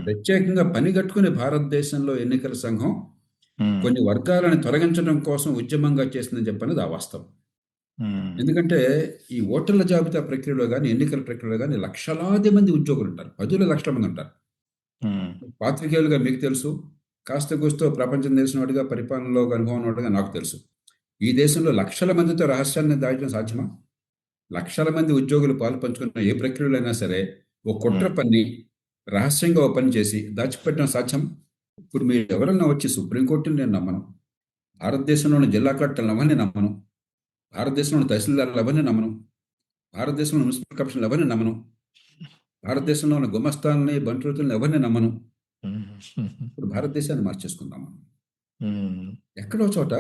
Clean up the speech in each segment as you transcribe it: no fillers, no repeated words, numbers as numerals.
ప్రత్యేకంగా పని కట్టుకుని భారతదేశంలో ఎన్నికల సంఘం ఉమ్, కొన్ని వర్గాలను తొలగించడం కోసం ఉద్యమంగా చేసిందని చెప్పనేది ఆ వాస్తవం. ఉమ్, ఎందుకంటే ఈ ఓటర్ల జాబితా ప్రక్రియలో కానీ ఎన్నికల ప్రక్రియలో కానీ లక్షలాది మంది ఉద్యోగులు ఉంటారు, 10 లక్షల మంది ఉంటారు. ఉమ్, పాత్రికేయులుగా మీకు తెలుసు, కాస్త కూస్తో ప్రపంచం తెలిసిన వాడిగా, పరిపాలనలో అనుభవం ఉన్నవాడిగా నాకు తెలుసు. ఈ దేశంలో లక్షల మందితో రహస్యాన్ని దాచడం సాధ్యమా? లక్షల మంది ఉద్యోగులు పాలు పంచుకున్న ఏ ప్రక్రియలో అయినా సరే ఓ కుట్ర ఉమ్, పన్ని రహస్యంగా ఓ పని చేసి దాచిపెట్టడం సాధ్యం? ఇప్పుడు మీరు ఎవరన్నా వచ్చి సుప్రీంకోర్టుని నేను నమ్మను, భారతదేశంలోని జిల్లా కలెక్టర్లు ఎవరిని నమ్మను, భారతదేశంలోని తహసీల్దార్లు ఎవరిని నమ్మను, భారతదేశంలో మున్సిపల్ కమిషన్లు ఎవరిని నమ్మను, భారతదేశంలో ఉన్న గుమస్తాలని బంట్రోతులను ఎవరిని నమ్మను. ఇప్పుడు భారతదేశాన్ని మార్చేసుకుందాం మనం. ఉమ్, ఎక్కడో చోట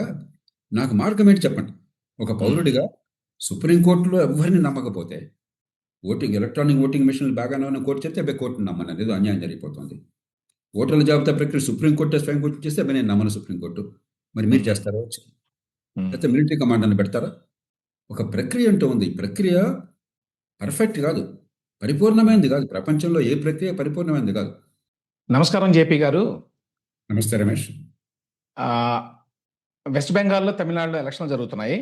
నాకు మార్గం ఏంటి చెప్పండి. ఒక ఉమ్, పౌరుడిగా సుప్రీంకోర్టులో ఎవరిని నమ్మకపోతే, ఎలక్ట్రానిక్ ఓటింగ్ మిషన్లు బాగానే ఉన్న కోర్టు చెప్తే అబ్బాయి కోర్టును నమ్మను, ఏదో అన్యాయం జరిగిపోతుంది. ఓటర్ల జాబితా ప్రక్రియ సుప్రీంకోర్టు స్వయం కోర్టు చేస్తే అబ్బాయి నేను నమ్మను సుప్రీంకోర్టు. మరి మీరు చేస్తారా వచ్చి? ఉమ్. లేకపోతే మిలిటరీ కమాండర్ని పెడతారా? ఒక ప్రక్రియ అంటూ ఉంది. ఈ ప్రక్రియ పర్ఫెక్ట్ కాదు, పరిపూర్ణమైనది కాదు. ప్రపంచంలో ఏ ప్రక్రియ పరిపూర్ణమైనది కాదు. నమస్కారం జేపీ గారు. నమస్తే రమేష్. ఆ, వెస్ట్ బెంగాల్లో తమిళనాడులో ఎలక్షన్లు జరుగుతున్నాయి.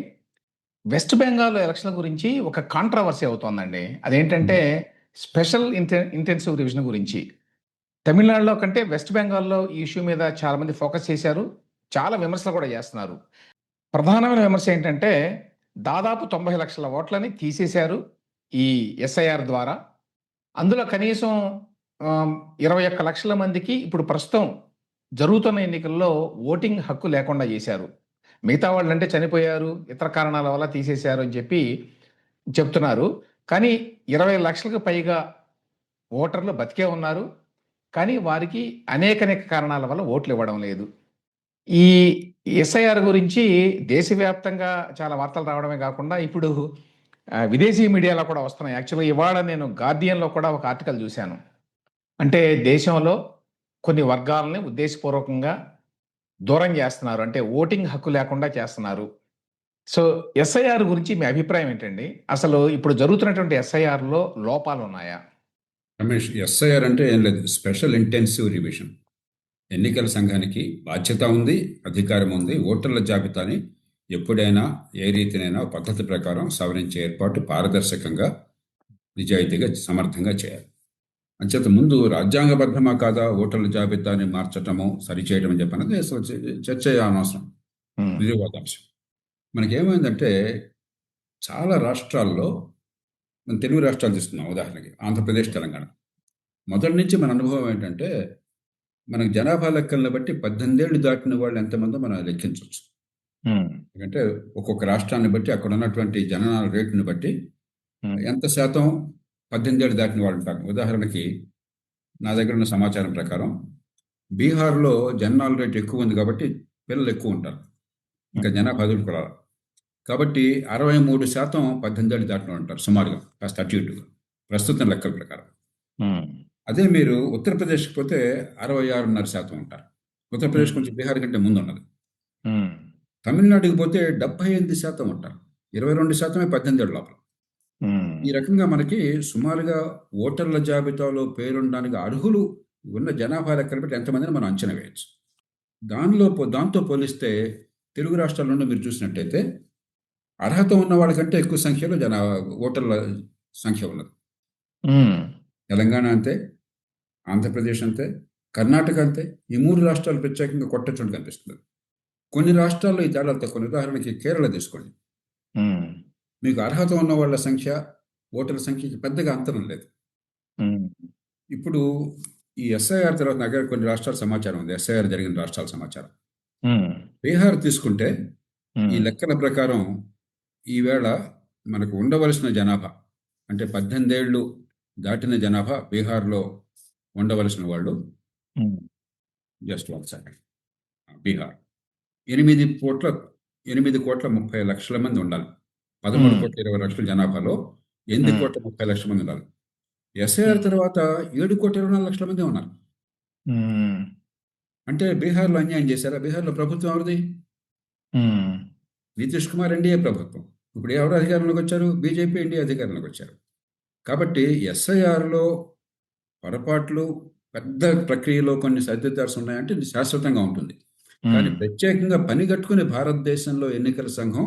వెస్ట్ బెంగాల్ ఎలక్షన్ల గురించి ఒక కాంట్రవర్సీ అవుతోందండి. అదేంటంటే స్పెషల్ ఇంటెన్సివ్ రివిజన్ గురించి. తమిళనాడులో కంటే వెస్ట్ బెంగాల్లో ఈ ఇష్యూ మీద చాలా మంది ఫోకస్ చేశారు, చాలా విమర్శలు కూడా చేస్తున్నారు. ప్రధానమైన విమర్శ ఏంటంటే దాదాపు 90 లక్షల ఓట్లని తీసేశారు ఈ ఎస్ఐఆర్ ద్వారా. అందులో కనీసం 21 లక్షల మందికి ఇప్పుడు ప్రస్తుతం జరుగుతున్న ఎన్నికల్లో ఓటింగ్ హక్కు లేకుండా చేశారు. మిగతా వాళ్ళు అంటే చనిపోయారు, ఇతర కారణాల వల్ల తీసేశారు అని చెప్పి చెప్తున్నారు. కానీ 20 లక్షలకు పైగా ఓటర్లు బతికే ఉన్నారు, కానీ వారికి అనేక కారణాల వల్ల ఓట్లు ఇవ్వడం లేదు. ఈ ఎస్ఐఆర్ గురించి దేశవ్యాప్తంగా చాలా వార్తలు రావడమే కాకుండా ఇప్పుడు విదేశీ మీడియాలో కూడా వస్తున్నాయి. యాక్చువల్గా ఇవాళ నేను గార్డియన్లో కూడా ఒక ఆర్టికల్ చూశాను. అంటే దేశంలో కొన్ని వర్గాలని ఉద్దేశపూర్వకంగా దూరం చేస్తున్నారు, అంటే ఓటింగ్ హక్కు లేకుండా చేస్తున్నారు. సో ఎస్ఐఆర్ గురించి మీ అభిప్రాయం ఏంటండి? అసలు ఇప్పుడు జరుగుతున్నటువంటి ఎస్ఐఆర్లో లోపాలు ఉన్నాయా? రమేష్, ఎస్ఐఆర్ అంటే ఏం లేదు, స్పెషల్ ఇంటెన్సివ్ రివిజన్. ఎన్నికల సంఘానికి బాధ్యత ఉంది, అధికారం ఉంది. ఓటర్ల జాబితాని ఎప్పుడైనా ఏ రీతినైనా పద్ధతి ప్రకారం సవరించే ఏర్పాటు పారదర్శకంగా, నిజాయితీగా, సమర్థంగా చేయాలి. అంచేత ముందు రాజ్యాంగబద్ధమా కాదా ఓటర్ల జాబితాని మార్చటము, సరిచేయడం అని చెప్పన్నది అసలు చర్చ అనవసరం, వివాదాంశం. మనకేమైందంటే చాలా రాష్ట్రాల్లో, మన తెలుగు రాష్ట్రాలు తీసుకున్నాం ఉదాహరణకి, ఆంధ్రప్రదేశ్, తెలంగాణ. మొదటి నుంచి మన అనుభవం ఏంటంటే మనకు జనాభా లెక్కలను బట్టి 18 ఏళ్ళు దాటిన వాళ్ళు ఎంతమందో మనం లెక్కించవచ్చు. ఎందుకంటే ఒక్కొక్క రాష్ట్రాన్ని బట్టి అక్కడ ఉన్నటువంటి జననాల రేటుని బట్టి ఎంత శాతం 18 ఏళ్ళు దాటిన వాళ్ళు ఉంటారు. ఉదాహరణకి నా దగ్గర ఉన్న సమాచారం ప్రకారం బీహార్లో జననాల రేటు ఎక్కువ ఉంది కాబట్టి పిల్లలు ఎక్కువ ఉంటారు, ఇంకా జనాభా కూడా. కాబట్టి 63% 18 ఏళ్ళు దాటిన వాళ్ళు ఉంటారు సుమారుగా, కాస్త అటు ఇటుగా ప్రస్తుతం లెక్కల ప్రకారం. అదే మీరు ఉత్తరప్రదేశ్కి పోతే 66.5% ఉంటారు. ఉత్తరప్రదేశ్ కొంచెం బీహార్ కంటే ముందు ఉన్నది. తమిళనాడుకి పోతే 78% ఉంటారు, 22% 18 ఏళ్ళ లోపల. ఈ రకంగా మనకి సుమారుగా ఓటర్ల జాబితాలో పేరుండడానికి అర్హులు ఉన్న జనాభా లెక్కలు బట్టి ఎంతమందిని మనం అంచనా వేయచ్చు. దాంతో పోలిస్తే తెలుగు రాష్ట్రాల్లో మీరు చూసినట్టయితే అర్హత ఉన్న వాళ్ళకంటే ఎక్కువ సంఖ్యలో ఓటర్ల సంఖ్య ఉన్నది. తెలంగాణ అంతే, ఆంధ్రప్రదేశ్ అంతే, కర్ణాటక అంతే. ఈ 3 రాష్ట్రాలు ప్రత్యేకంగా కొట్టచోటు కనిపిస్తుంది. కొన్ని రాష్ట్రాల్లో ఈ తేడా తక్కువ. ఉదాహరణకి కేరళ తీసుకోండి, మీకు అర్హత ఉన్న వాళ్ళ సంఖ్య, ఓటర్ల సంఖ్యకి పెద్దగా అంతరం లేదు. ఇప్పుడు ఈ ఎస్ఐఆర్ తర్వాత దగ్గర కొన్ని రాష్ట్రాల సమాచారం ఉంది, ఎస్ఐఆర్ జరిగిన రాష్ట్రాల సమాచారం. బీహార్ తీసుకుంటే ఈ లెక్కల ప్రకారం ఈవేళ మనకు ఉండవలసిన జనాభా, అంటే 18 ఏళ్ళు దాటిన జనాభా బీహార్లో ఉండవలసిన వాళ్ళు, జస్ట్ 1 సెకండ్, బీహార్ 8,30,00,000 మంది ఉండాలి. 13,20,00,000 జనాభాలో 8,30,00,000 మంది ఉండాలి. ఎస్ఐఆర్ తర్వాత 7,24,00,000 మంది ఉన్నారు. అంటే బీహార్లో అన్యాయం చేశారా? బీహార్లో ప్రభుత్వం ఎవరిది? నితీష్ కుమార్ ఎన్డీఏ ప్రభుత్వం. ఇప్పుడు ఎవరు అధికారంలోకి వచ్చారు? బీజేపీ ఎన్డీఏ అధికారంలోకి వచ్చారు. కాబట్టి ఎస్ఐఆర్లో పొరపాట్లు, పెద్ద ప్రక్రియలో కొన్ని సర్దిద్దాల్సి ఉన్నాయంటే ఇది శాశ్వతంగా ఉంటుంది. కానీ ఉమ్, ప్రత్యేకంగా పని కట్టుకుని భారతదేశంలో ఎన్నికల సంఘం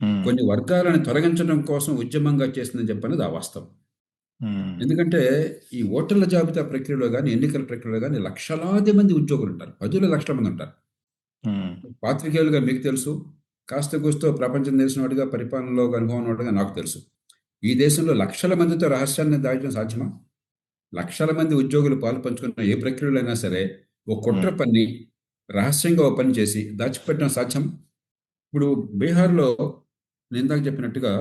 ఉమ్, కొన్ని వర్గాలను తొలగించడం కోసం ఉద్యమంగా చేసిందని చెప్పనేది ఆ వాస్తవం. ఉమ్, ఎందుకంటే ఈ ఓటర్ల జాబితా ప్రక్రియలో కానీ ఎన్నికల ప్రక్రియలో కానీ లక్షలాది మంది ఉద్యోగులు ఉంటారు, 10 లక్షల మంది ఉంటారు. ఉమ్, పాత్రికేయులుగా మీకు తెలుసు, కాస్త కూస్తో ప్రపంచం తెలిసిన వాడిగా పరిపాలనలో అనుభవం ఉన్నవాడిగా నాకు తెలుసు. ఈ దేశంలో లక్షల మందితో రహస్యాన్ని దాచడం సాధ్యమా? లక్షల మంది ఉద్యోగులు పాలు పంచుకున్న ఏ ప్రక్రియలో అయినా సరే ఓ కుట్ర ఉమ్, పన్ని రహస్యంగా ఓ పని చేసి దాచిపెట్టడం సాధ్యం. ఇప్పుడు బీహార్లో నేను ఇందాక చెప్పినట్టుగా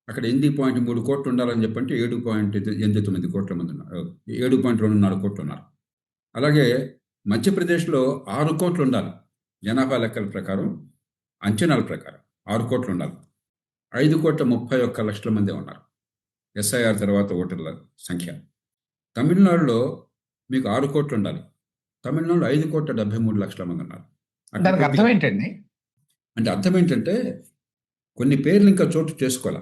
అక్కడ 8.3 కోట్లు ఉండాలని చెప్పంటే 7.89 కోట్ల మంది ఉన్నారు, 7.24 కోట్లు ఉన్నారు. అలాగే మధ్యప్రదేశ్లో 6 కోట్లు ఉండాలి, జనాభా లెక్కల ప్రకారం, అంచనాల ప్రకారం 6 కోట్లు ఉండాలి. 5,31,00,000 మంది ఉన్నారు ఎస్ఐఆర్ తర్వాత ఓటర్ల సంఖ్య. తమిళనాడులో మీకు 6 కోట్లు ఉండాలి, తమిళనాడు 5,73,00,000 మంది ఉన్నారు. అక్కడ దానికి అర్థం కొద్దిగా ఏంటండి? అంటే అర్థం ఏంటంటే కొన్ని పేర్లు ఇంకా చోటు చేసుకోవాలి.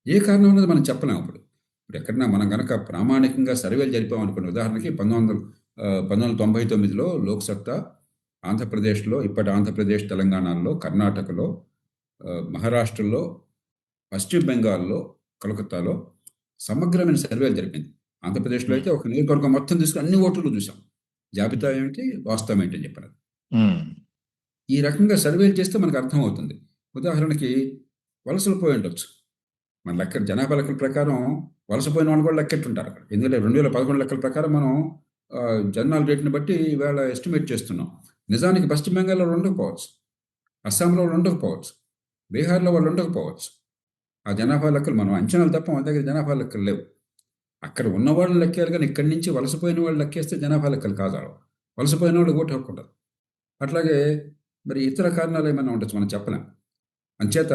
ఏ కారణం అనేది మనం చెప్పలేము. ఇప్పుడు ఎక్కడన్నా మనం కనుక ప్రామాణికంగా సర్వేలు జరిపామనుకున్న ఉదాహరణకి 1999లో లోక్సత్తా ఆంధ్రప్రదేశ్లో, ఇప్పటి ఆంధ్రప్రదేశ్, తెలంగాణలో, కర్ణాటకలో, మహారాష్ట్రలో, పశ్చిమ బెంగాల్లో, కలకత్తాలో సమగ్రమైన సర్వేలు జరిపింది. ఆంధ్రప్రదేశ్లో అయితే ఒక నియోజకవర్గం మొత్తం తీసుకుని అన్ని ఓట్లు చూసాం, జాబితా ఏమిటి వాస్తవం ఏంటి అని చెప్పినది. ఉమ్, ఈ రకంగా సర్వేలు చేస్తే మనకు అర్థమవుతుంది. ఉదాహరణకి వలసలు పోయి ఉండొచ్చు, మన లెక్క జనాభా లెక్కల ప్రకారం వలసపోయిన వాళ్ళు కూడా లెక్కెట్టుంటారు అక్కడ. ఎందుకంటే 2011 లెక్కల ప్రకారం మనం జనాల రేటుని బట్టి ఇవాళ ఎస్టిమేట్ చేస్తున్నాం. నిజానికి పశ్చిమ బెంగాల్లో వాళ్ళు ఉండకపోవచ్చు, అస్సాంలో వాళ్ళు ఉండకపోవచ్చు, బీహార్లో వాళ్ళు ఉండకపోవచ్చు. ఆ జనాభా లెక్కలు మనం అంచనాలు తప్ప మన దగ్గర జనాభా లెక్కలు లేవు. అక్కడ ఉన్న వాళ్ళు లెక్కారు, కానీ ఇక్కడి నుంచి వలసపోయిన వాళ్ళు లెక్కేస్తే జనాభా లెక్కలు కాదు. వలసపోయిన వాళ్ళు ఓటు హక్కు ఉండదు. అట్లాగే మరి ఇతర కారణాలు ఏమైనా ఉండొచ్చు, మనం చెప్పలేం. అంచేత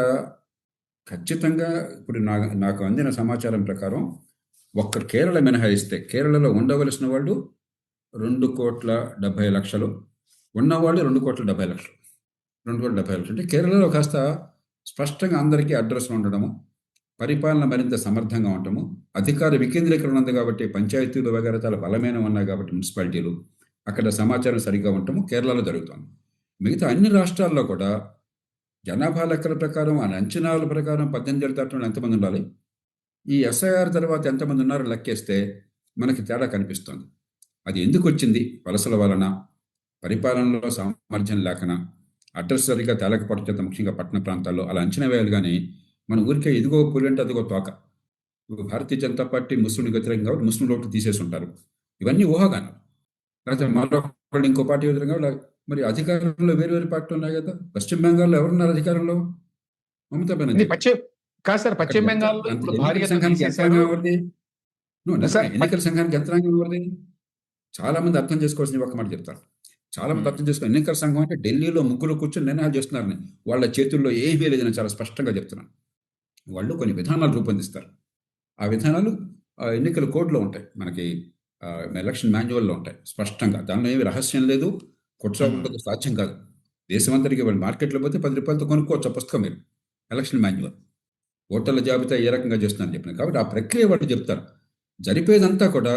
ఖచ్చితంగా ఇప్పుడు నాకు అందిన సమాచారం ప్రకారం ఒక్క కేరళ మినహాయిస్తే కేరళలో ఉండవలసిన వాళ్ళు 2,70,00,000, ఉన్నవాళ్ళు 2,70,00,000. 2,70,00,000 అంటే కేరళలో కాస్త స్పష్టంగా అందరికీ అడ్రస్లు ఉండడము, పరిపాలన మరింత సమర్థంగా ఉండటము, అధికార వికేంద్రీకరణ ఉంది కాబట్టి పంచాయతీలు వగైరా చాలా బలమైన ఉన్నాయి కాబట్టి మున్సిపాలిటీలు, అక్కడ సమాచారం సరిగ్గా ఉండటము కేరళలో జరుగుతుంది. మిగతా అన్ని రాష్ట్రాల్లో కూడా జనాభా లెక్కల ప్రకారం, ఆ అంచనాల ప్రకారం 18 ఏళ్ళ దాటిన ఎంతమంది ఉండాలి, ఈ ఎస్ఐఆర్ తర్వాత ఎంతమంది ఉన్నారో లెక్కేస్తే మనకి తేడా కనిపిస్తుంది. అది ఎందుకు వచ్చింది? వలసల వలన, పరిపాలనలో సామర్థ్యం లేకన, అడ్రస్ సరిగ్గా తేలకపోవడం చేత, ముఖ్యంగా పట్టణ ప్రాంతాల్లో అలా అంచనా వేయాలి. కానీ మన ఊరికే ఇదిగో పులి అంటే అదిగో తోక. భారతీయ జనతా పార్టీ ముస్లింలకు వ్యతిరేకంగా కాబట్టి ముస్లిం ఓట్లు తీసేసి ఉంటారు. ఇవన్నీ ఊహాగానం. లేకపోతే మరొకళ్ళు ఇంకో పార్టీ వ్యతిరేకంగా, మరి అధికారంలో వేరు వేరు పార్టీలు ఉన్నాయి కదా. పశ్చిమ బెంగాల్లో ఎవరున్నారు అధికారంలో? మమతా ఇది బెనర్జీ. కాదు సార్, పశ్చిమ బెంగాల్లో ఇప్పుడు ఎన్నికల భారీగా సంఘానికి తీసేశారు యంత్రాంగం ఎవరిది? సార్. ఎన్నికల సంఘానికి యంత్రాంగం ఎవరిది? చాలా మంది అర్థం చేసుకోవాల్సిన ఒక మాట చెప్తారు. చాలా మంది అర్థం చేసుకోవాలి. ఎన్నికల సంఘం అంటే ఢిల్లీలో ముగ్గురు కూర్చొని నిర్ణయాలు చేస్తున్నారని, వాళ్ళ చేతుల్లో ఏమీ లేదని చాలా స్పష్టంగా చెప్తున్నాను. వాళ్ళు కొన్ని విధానాలు రూపొందిస్తారు. ఆ విధానాలు ఎన్నికల కోడ్లో ఉంటాయి, మనకి ఎలక్షన్ మాన్యువల్లో ఉంటాయి స్పష్టంగా. దానిలో ఏమి రహస్యం లేదు, కొట్టుకోవడానికి సాధ్యం కాదు. దేశమంతటికి వాళ్ళు మార్కెట్లో పోతే 10 రూపాయలతో కొనుక్కోవచ్చు ఆ పుస్తకం మీరు, ఎలక్షన్ మాన్యువల్. ఓటర్ల జాబితా ఏ రకంగా చేస్తున్నారని చెప్పినారు కాబట్టి ఆ ప్రక్రియ వాళ్ళు చెప్తారు. జరిపేదంతా కూడా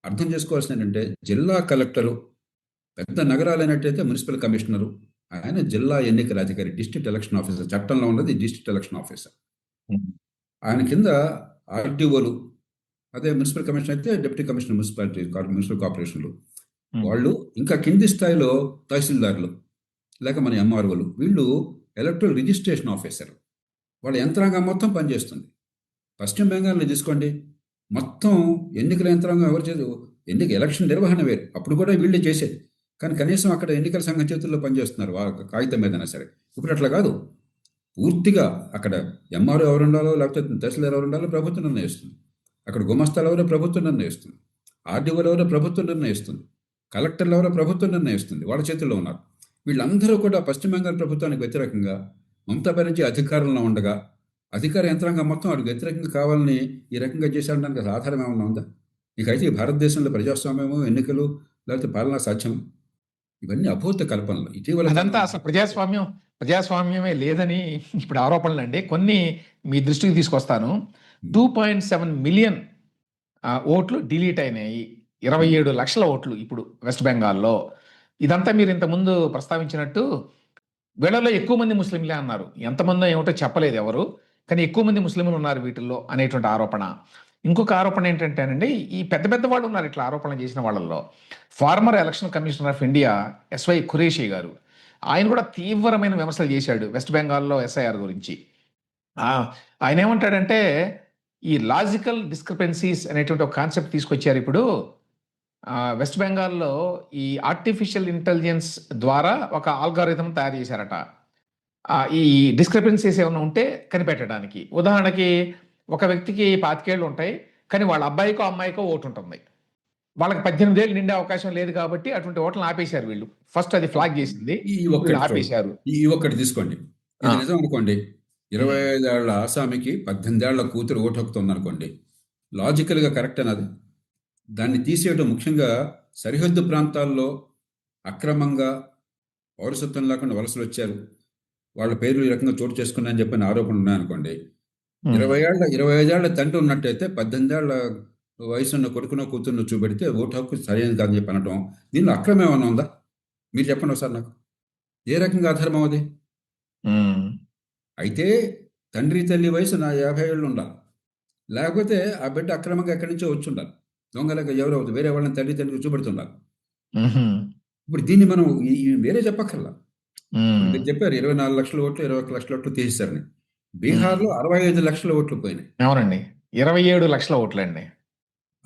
అర్థం చేసుకోవాల్సింది ఏంటంటే, జిల్లా కలెక్టరు, పెద్ద నగరాలైనట్టయితే మున్సిపల్ కమిషనరు, ఆయన జిల్లా ఎన్నికల అధికారి, డిస్ట్రిక్ట్ ఎలక్షన్ ఆఫీసర్. చట్టంలో ఉన్నది డిస్ట్రిక్ట్ ఎలక్షన్ ఆఫీసర్. ఆయన కింద ఆర్డీఓలు, అదే మున్సిపల్ కమిషనర్ అయితే డిప్యూటీ కమిషనర్ మున్సిపాలిటీ, మున్సిపల్ కార్పొరేషన్లు వాళ్ళు, ఇంకా కింది స్థాయిలో తహసీల్దార్లు లేక మన ఎంఆర్ఓలు, వీళ్ళు ఎలక్ట్రల్ రిజిస్ట్రేషన్ ఆఫీసర్. వాళ్ళ యంత్రాంగం మొత్తం పనిచేస్తుంది. పశ్చిమ బెంగాల్ని తీసుకోండి, మొత్తం ఎన్నికల యంత్రాంగం ఎవరు చేసి, ఎలక్షన్ నిర్వహణ వేరు, అప్పుడు కూడా వీళ్ళే చేసేది. కానీ కనీసం అక్కడ ఎన్నికల సంఘం చేతుల్లో పనిచేస్తున్నారు, కాగితం మీదైనా సరే. ఇప్పుడు అట్లా కాదు. పూర్తిగా అక్కడ ఎంఆర్ఓ ఎవరు ఉండాలో లేకపోతే తహసీల్దార్ ఎవరు ఉండాలో ప్రభుత్వం నిర్ణయిస్తుంది. అక్కడ గుమస్తాలు ఎవరో ప్రభుత్వం నిర్ణయిస్తుంది. ఆర్డీఓలు ఎవరో ప్రభుత్వం నిర్ణయిస్తుంది. కలెక్టర్లు ఎవరో ప్రభుత్వం నిర్ణయిస్తుంది. వాళ్ళ చేతుల్లో ఉన్నారు. వీళ్ళందరూ కూడా పశ్చిమ బెంగాల్ ప్రభుత్వానికి వ్యతిరేకంగా మమతా బెనర్జీ అధికారంలో ఉండగా అధికార యంత్రాంగం మొత్తం వాడికి వ్యతిరేకంగా కావాలని ఈ రకంగా చేశాడడానికి అసలు ఆధారం ఏమన్నా ఉందా? ఇకైతే ఈ భారతదేశంలో ప్రజాస్వామ్యము, ఎన్నికలు లేకపోతే పాలనా సాధ్యం, ఇవన్నీ అభూత కల్పనలు. ఇటీవల అదంతా అసలు ప్రజాస్వామ్యమే లేదని ఇప్పుడు ఆరోపణలు అండి. కొన్ని మీ దృష్టికి తీసుకొస్తాను. 2.7 మిలియన్ ఓట్లు డిలీట్ అయినాయి 27 లక్షల ఓట్లు ఇప్పుడు వెస్ట్ బెంగాల్లో. ఇదంతా మీరు ఇంతకుముందు ప్రస్తావించినట్టు వీళ్ళలో ఎక్కువ మంది ముస్లింలే అన్నారు. ఎంతమందో ఏమిటో చెప్పలేదు ఎవరు. కానీ ఎక్కువ మంది ముస్లింలు ఉన్నారు వీటిల్లో అనేటువంటి ఆరోపణ. ఇంకొక ఆరోపణ ఏంటంటేనండి, ఈ పెద్ద పెద్ద వాళ్ళు ఉన్నారు ఇట్లా ఆరోపణలు చేసిన వాళ్ళల్లో. Former election commissioner of India S Y Qureshi గారు. ఆయన కూడా తీవ్రమైన విమర్శలు చేశాడు వెస్ట్ బెంగాల్లో ఎస్ఐఆర్ గురించి. ఆ! ఆయన ఏమంటాడంటే, ఈ లాజికల్ డిస్క్రిపెన్సీస్ అనేటువంటి ఒక కాన్సెప్ట్ తీసుకొచ్చారు ఇప్పుడు. వెస్ట్ బెంగాల్లో ఈ ఆర్టిఫిషియల్ ఇంటెలిజెన్స్ ద్వారా ఒక ఆల్గారిథం తయారు చేశారట. ఈ డిస్క్రిపెన్సీస్ ఏమైనా ఉంటే కనిపెట్టడానికి. ఉదాహరణకి ఒక వ్యక్తికి 25 ఏళ్ళు ఉంటాయి. కానీ వాళ్ళ అబ్బాయికో, అమ్మాయికో ఓటు ఉంటుంది. వాళ్ళకి 18 ఏళ్ళు నిండే అవకాశం లేదు కాబట్టి అటువంటి ఓట్లను ఆపేశారు వీళ్ళు. ఫస్ట్ అది ఫ్లాగ్ చేసింది. ఈ ఒక్కటి వీళ్ళు చూడండి. ఆపేశారు. ఈ ఒక్కటి తీసుకోండి. ఆ! ఇది నిజం అనుకోండి. 25 ఏళ్ల ఆసామికి 18 ఏళ్ల కూతురు ఓటు హక్కు ఉందనుకోండి. లాజికల్‌గా కరెక్టేనా అది? దాన్ని తీసేయడం ముఖ్యంగా సరిహద్దు ప్రాంతాల్లో అక్రమంగా పౌరసత్వం లేకుండా వలసలొచ్చారు. వాళ్ళ పేర్లు ఈ రకంగా చోటు చేసుకున్నాయని చెప్పిన ఆరోపణలు ఉన్నాయనుకోండి. హ్మ్. 25 ఏళ్ల తండ్రి ఉన్నట్టయితే 18 ఏళ్ల వయసున్న కొడుకునో కూతుర్నో చూపెడితే ఓటు హక్కు సరైనది కాదని చెప్పి అనటం, దీనిలో అక్రమం ఏమైనా ఉందా? మీరు చెప్పండి ఒకసారి నాకు. ఏ రకంగా అధర్మం అది? హ్మ్. అయితే తండ్రి తల్లి వయసు 50 ఏళ్ళు ఉండాలి. లేకపోతే ఆ బిడ్డ అక్రమంగా ఎక్కడి నుంచో వచ్చి ఉండాలి. దొంగలగా ఎవరో వేరే వాళ్ళని తల్లి తండ్రికి చూపెడుతుండాలి. హుహు. ఇప్పుడు దీన్ని మనం వేరే చెప్పక్కర్లా. ఇప్పుడు హ్మ్. మీరు చెప్పారు 24 లక్షల ఓట్లు, 21 లక్షల ఓట్లు తీసేశారని. హ్మ్. బీహార్‌లో 65 లక్షల ఓట్లు పోయినాయి. అవునండి. 27 లక్షల ఓట్లండి.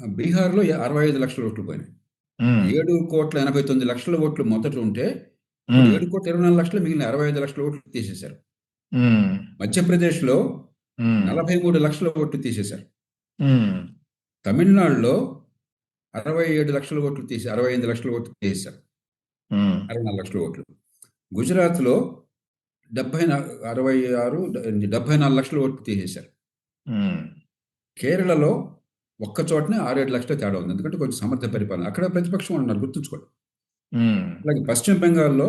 బీహార్‌లో 65 లక్షల ఓట్లు పోయినాయి. హ్మ్. 7,89,00,000 ఓట్లు మొదట ఉంటే, ఇప్పుడు హ్మ్. 7,24,00,000 మిగిలిన 65 లక్షల ఓట్లు తీసేశారు. హ్మ్. మధ్యప్రదేశ్‌లో హ్మ్. 43 లక్షల ఓట్లు తీసేశారు. హ్మ్. తమిళనాడులో 67 లక్షల ఓట్లు 65 లక్షల ఓట్లు తీసేశారు. హ్మ్. 64 లక్షల ఓట్లు. గుజరాత్‌లో 74 లక్షల ఓట్లు తీసేశారు. హ్మ్. కేరళలో ఒక్క చోటనే 6, 7 లక్షల తేడా ఉంది. ఎందుకంటే కొంచెం సమర్థ పరిపాలన. అక్కడ ప్రతిపక్షం వాళ్ళు ఉన్నారు గుర్తుంచుకోండి. హ్మ్. అలాగే పశ్చిమ బెంగాల్‌లో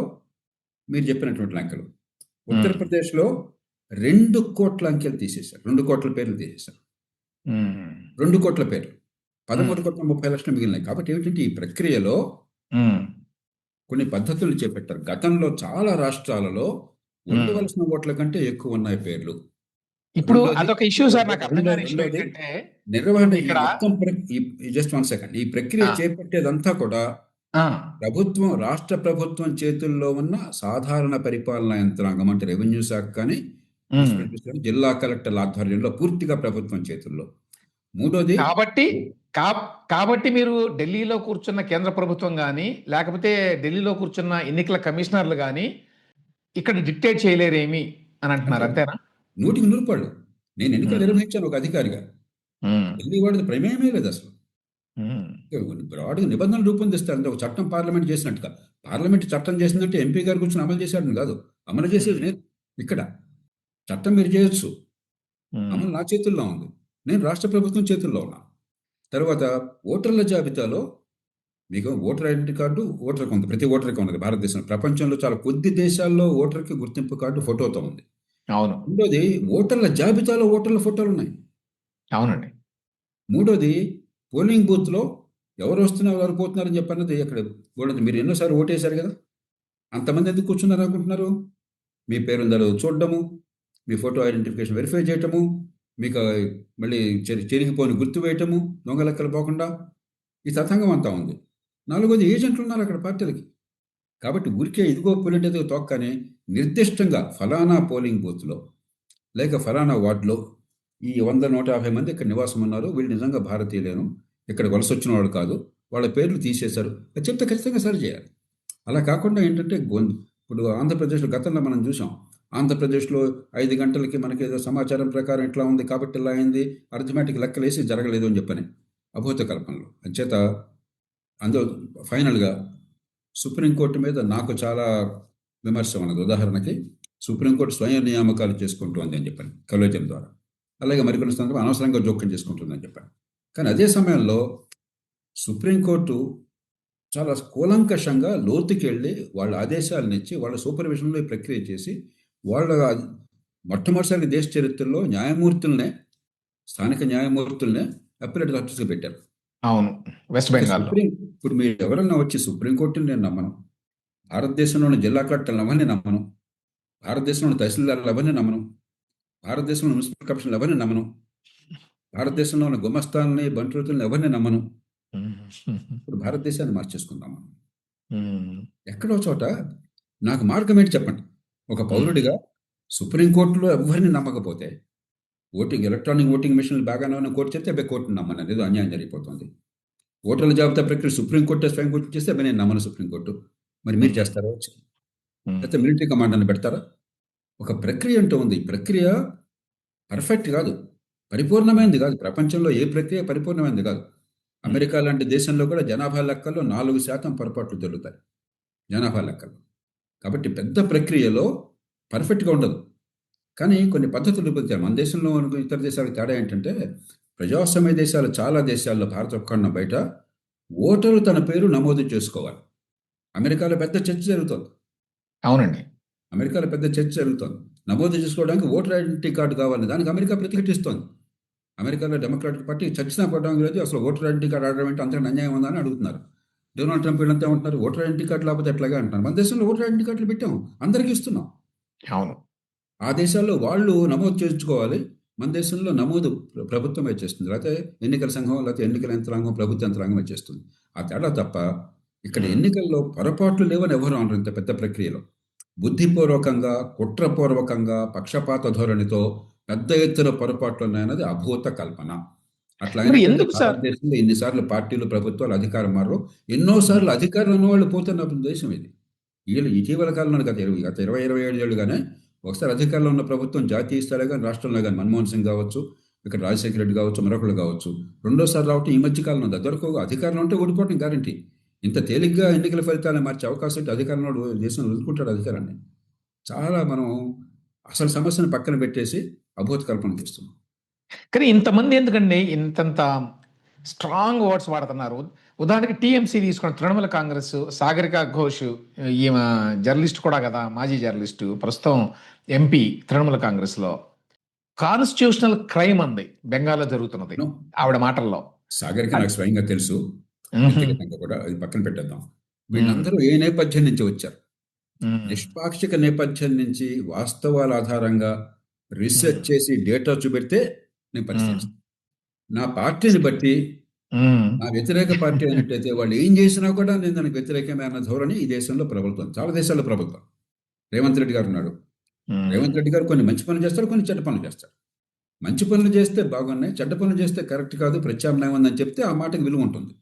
మీరు చెప్పినటువంటి లెక్కలు. హ్మ్. ఉత్తరప్రదేశ్‌లో 2,00,00,000 అంకెలు తీసేశారు. 2,00,00,000 పేర్లు తీసేశారు. హ్మ్. 2,00,00,000 పేర్లు. హ్మ్. 13,30,00,000 మిగిలినాయి. కాబట్టి ఏమిటంటే ఈ ప్రక్రియలో హ్మ్. కొన్ని పద్ధతులు చేపట్టారు. గతంలో చాలా రాష్ట్రాలలో హ్మ్. ఉండవలసిన ఓట్ల కంటే ఎక్కువ ఉన్నాయి పేర్లు. ఇప్పుడు రెండోది అదొక ఇష్యూ సార్ నాకు అర్థం కాని ఇష్యూ రెండోది ఏంటంటే, నిర్వహణ ఈ ఇక్కడ మొత్తం జస్ట్ 1 సెకండ్. ఈ ప్రక్రియ ఆ! చేపట్టేదంతా కూడా ఆ! రాష్ట్ర ప్రభుత్వం చేతుల్లో ఉన్న సాధారణ పరిపాలనా యంత్రాంగం అంటే రెవెన్యూ శాఖ కానీ, హ్మ్. మున్సిపాలిటీస్ కానీ, జిల్లా కలెక్టర్ల ఆధ్వర్యంలో పూర్తిగా ప్రభుత్వం చేతుల్లో. మూడోది కాబట్టి కా కాబట్టి మీరు ఢిల్లీలో కూర్చున్న కేంద్ర ప్రభుత్వం గాని, లేకపోతే ఢిల్లీలో కూర్చున్న ఎన్నికల కమిషనర్‌లు గాని, ఇక్కడ డిక్టేట్ చేయలేరేమి అని అంటున్నారు. అంటే అంతేనా? 100కి 100 పాళ్ళు. నేను ఎన్నికలు హ్మ్. నిర్వహించాను ఒక అధికారిగా. హ్మ్. ఢిల్లీ వాడిది ప్రమేయమే లేదసలు. హ్మ్. బ్రాడ్‌గా నిబంధనలు రూపొందిస్తారు. అంటే ఒక చట్టం పార్లమెంట్ చేసినట్టుగా. పార్లమెంట్ చట్టం చేసిందంటే ఎంపీ గారు కూర్చొని అమలు చేశాడని కాదు. అమలు చేసేది నేను. ఇక్కడ. చట్టం మీరు చేయొచ్చు. హ్మ్. అమలు నా చేతుల్లో ఉంది. నేను రాష్ట్ర ప్రభుత్వం చేతుల్లో ఉన్నాను. తర్వాత ఓటర్ల జాబితాలో మీకు ఓటర్ ఐడెంటిటీ కార్డు ఓటర్‌కి ఉంది. ప్రతి ఓటర్‌కి ఉన్నది భారతదేశంలో. ప్రపంచంలో చాలా కొద్ది దేశాల్లో ఓటర్‌కి గుర్తింపు కార్డు ఫోటోతో ఉంది. అవును. రెండోది ఓటర్ల జాబితాలో ఓటర్ల ఫోటోలున్నాయి. అవునండి. మూడోది పోలింగ్ బూత్‌లో ఎవరొస్తున్నారు, ఎవరు పోతున్నారని చెప్పన్నది అక్కడ గోడది. మీరు ఎన్నో సార్లు ఓటేశారు గదా! అంతమంది ఎందుకు కూర్చున్నారనుకుంటున్నారు? మీ పేరుందో లేదో చూడడము, మీ ఫోటో ఐడెంటిఫికేషన్ వెరిఫై చేయటము, మీకు మళ్ళీ చెరిగిపోని గుర్తు వేయటము, దొంగ లెక్కలు పోకుండా ఈ తతంగం అంతా ఉంది. నాలుగోది ఏజెంట్లున్నారు అక్కడ పార్టీలకి. కాబట్టి ఊరికే ఇదిగో పులింటి ఎదుగు తోక్కని నిర్దిష్టంగా ఫలానా పోలింగ్ బూత్‌లో లేక ఫలానా వార్డులో ఈ 100, 150 మంది ఇక్కడ నివాసం ఉన్నారు. వీళ్ళు నిజంగా భారతీయులేను. ఇక్కడ వలసొచ్చిన వాళ్ళు కాదు. వాళ్ళ పేర్లు తీసేశారు. అది చెప్తే ఖచ్చితంగా సరిచేయాలి. అలా కాకుండా ఏంటంటే ఇప్పుడు ఆంధ్రప్రదేశ్‌లో గతంలో మనం చూసాం. ఆంధ్రప్రదేశ్‌లో 5 గంటలకి మనకేదో సమాచారం ప్రకారం ఇట్లా ఉంది కాబట్టి ఇలా అయింది. అర్థమెటిక్ లెక్కలేసి జరగలేదు అని చెప్పని. అభూత కల్పనలు. అంచేత అందులో ఫైనల్‌గా సుప్రీంకోర్టు మీద నాకు చాలా విమర్శ ఉన్నది. ఉదాహరణకి సుప్రీంకోర్టు స్వయం నియామకాలు చేసుకుంటోంది అని చెప్పాను కలేజియం ద్వారా. అలాగే మరికొన్ని సందర్భాలు అనవసరంగా జోక్యం చేసుకుంటుందని చెప్పాను. కానీ అదే సమయంలో సుప్రీంకోర్టు చాలా కూలంకషంగా లోతుకెళ్ళి వాళ్ళ ఆదేశాలనిచ్చి, వాళ్ళ సూపర్విజన్‌లో ఈ ప్రక్రియ చేసి, వాళ్ళ మొట్టమొదటిసారిగా దేశ చరిత్రలో స్థానిక న్యాయమూర్తులనే అప్పీలేట్ జస్టిస్‌గా పెట్టారు. అవును. వెస్ట్ ఇక బెంగాల్‌లో. ఇప్పుడు మీరు ఎవరన్నా వచ్చి సుప్రీంకోర్టుని నేను నమ్మను. భారతదేశంలోని జిల్లా కలెక్టర్లు ఎవరిని నమ్మను. భారతదేశంలోని తహసీల్దార్లు ఎవరిని నమ్మను. భారతదేశంలో మున్సిపల్ కమిషన్లు ఎవరిని నమ్మను. భారతదేశంలో ఉన్న గుమస్తాలని, బంట్రోతులను ఎవరిని నమ్మను. ఇప్పుడు భారతదేశాన్ని మార్చేసుకుందాం మనం. హ్మ్. ఎక్కడో చోట నాకు మార్గం ఏంటి చెప్పండి. ఒక హ్మ్. పౌరుడిగా సుప్రీంకోర్టులో ఎవరిని నమ్మకపోతే ఎలక్ట్రానిక్ ఓటింగ్ మిషన్లు బాగానే ఉన్న కోర్టు చెప్తే అబ్బాయి కోర్టుని నమ్మను. ఏదో అన్యాయం జరిగిపోతుంది. ఓటర్ల జాబితా ప్రక్రియ సుప్రీంకోర్టు స్వయం కోర్టు చేస్తే అబ్బాయి నేను నమ్మను సుప్రీంకోర్టు. మరి మీరు హ్మ్. చేస్తారా వచ్చి? హ్మ్. లేకపోతే మిలిటరీ కమాండ్ అని పెడతారా? ఒక ప్రక్రియ అంటూ ఉంది. ఈ ప్రక్రియ పర్ఫెక్ట్ కాదు. పరిపూర్ణమైనది కాదు. ప్రపంచంలో ఏ ప్రక్రియ పరిపూర్ణమైనది కాదు. అమెరికా లాంటి దేశంలో కూడా జనాభా లెక్కల్లో 4% పొరపాట్లు దొరుకుతాయి. జనాభా లెక్కలు. కాబట్టి పెద్ద ప్రక్రియలో పర్ఫెక్ట్‌గా ఉండదు. కానీ కొన్ని పద్ధతులు ఉపయోగించారు. మన దేశంలో ఇతర దేశాలకు తేడా ఏంటంటే, ప్రజాస్వామ్య దేశాలు చాలా దేశాల్లో భారత ఒక్కడిన బయట ఓటరు తన పేరు నమోదు చేసుకోవాలి. అమెరికాలో పెద్ద చర్చ జరుగుతోంది. అవునండి. అమెరికాలో పెద్ద చర్చ జరుగుతోంది. నమోదు చేసుకోవడానికి ఓటర్ ఐడెంటిటీ కార్డు కావాలి. దానికి అమెరికా ప్రతిఘటిస్తోంది. అమెరికాలో డెమోక్రాటిక్ పార్టీ చచ్చినా పడడం లేదు. అసలు ఓటర్ ఐడెంటిటీ కార్డు ఆడడం ఏంటి అంతకన్నా అన్యాయం ఉందా అని అడుగుతున్నారు. డొనాల్డ్ ట్రంప్ వీళ్ళంతా ఏమంటున్నారు? ఓటర్ ఐడెంటిటీ కార్డు లేకపోతే ఎట్లాగా అంటున్నారు. మన దేశంలో ఓటర్ ఐడెంటిటీ కార్డులు పెట్టాం. అందరికీ ఇస్తున్నాం. అవును. ఆ దేశాల్లో వాళ్ళు నమోదు చేయించుకోవాలి. మన దేశంలో నమోదు ప్రభుత్వమే చేస్తుంది. లేకపోతే ఎన్నికల సంఘం, లేకపోతే ఎన్నికల యంత్రాంగం, ప్రభుత్వ యంత్రాంగమే చేస్తుంది. ఆ తేడా తప్ప ఇక్కడ హ్మ్. ఎన్నికల్లో పొరపాట్లు లేవని ఎవరు అనరు ఇంత పెద్ద ప్రక్రియలో. బుద్ధిపూర్వకంగా, కుట్రపూర్వకంగా, పక్షపాత ధోరణితో పెద్ద ఎత్తున పొరపాట్లు ఉన్నాయన్నది అభూత కల్పన. అట్లా మరి అయినట్టయితే ఎందుకు సార్? భారతదేశంలో ఎన్నిసార్లు పార్టీలు, ప్రభుత్వాలు అధికారం మారో ఎన్నో హ్మ్. సార్లు అధికారంలో ఉన్నవాళ్ళు పోతున్న దేశం ఇది. వీళ్ళు ఇటీవల కాలంలో గత 27 ఏళ్ళుగానే ఒకసారి అధికారంలో ఉన్న ప్రభుత్వం జాతీయ స్థాయిలో కానీ రాష్ట్రంలో కానీ మన్మోహన్ సింగ్ కావచ్చు, ఇక్కడ రాజశేఖర రెడ్డి కావచ్చు, మరొకళ్ళు కావచ్చు. రెండోసారి రావటం ఈ మధ్య కాలంలో ఉంది. అదివరకు అధికారంలో ఉంటే ఓడిపోవటం గ్యారంటీ. ఇంత తేలిగ్గా ఎన్నికల ఫలితాలను మార్చే అవకాశం ఉంటే అధికారంలో దేశంలో వదులుకుంటాడు అధికారాన్ని. చాలా మనం అసలు సమస్యను పక్కన పెట్టేసి అభూత కల్పన చేస్తున్నాం. కానీ ఇంతమంది ఎందుకండి ఇంతంత స్ట్రాంగ్ వర్డ్స్ వాడుతున్నారు? ఉదాహరణకి టీఎంసీ తీసుకోండి, తృణమూల కాంగ్రెస్, సాగరిక ఘోష్, ఈమె జర్నలిస్ట్ కూడా కదా, మాజీ జర్నలిస్టు, ప్రస్తుతం ఎంపీ తృణమూల కాంగ్రెస్‌లో. కాన్స్టిట్యూషనల్ క్రైమ్ అంది బెంగాల్‌లో జరుగుతున్నది నో, ఆవిడ మాటల్లో. సాగర్‌కి అది నాకు స్వయంగా తెలుసు. హుహు. వ్యక్తిగతంగా కూడా అది పక్కన పెట్టేద్దాం. హ్మ్. వీళ్ళందరూ ఏ నేపథ్యం నుంచి వచ్చారు? హ్మ్. నిష్పాక్షిక నేపథ్యం నుంచి వాస్తవాల ఆధారంగా రీసెర్చ్ హ్మ్. చేసి డేటా చూపెడితే నేను హ్మ్. పరిశీలిస్తాను. నా పార్టీని బట్టి హ్మ్. నా వ్యతిరేక పార్టీ అయినట్టయితే వాళ్ళు ఏం చేసినా కూడా నేను దానికి వ్యతిరేకమే అన్న ధోరణి ఈ దేశంలో ప్రభుత్వం. చాలా దేశాల్లో ప్రభుత్వం. రేవంత్ రెడ్డి గారు ఉన్నాడు. హ్మ్. రేవంత్ రెడ్డి గారు కొన్ని మంచి పనులు చేస్తారు, కొన్ని చెడ్డ పనులు చేస్తారు. మంచి పనులు చేస్తే బాగున్నాయి, చెడ్డ పనులు చేస్తే కరెక్ట్ కాదు, ప్రత్యామ్నాయం ఉందని చెప్తే ఆ మాటకి విలువ ఉంటుంది.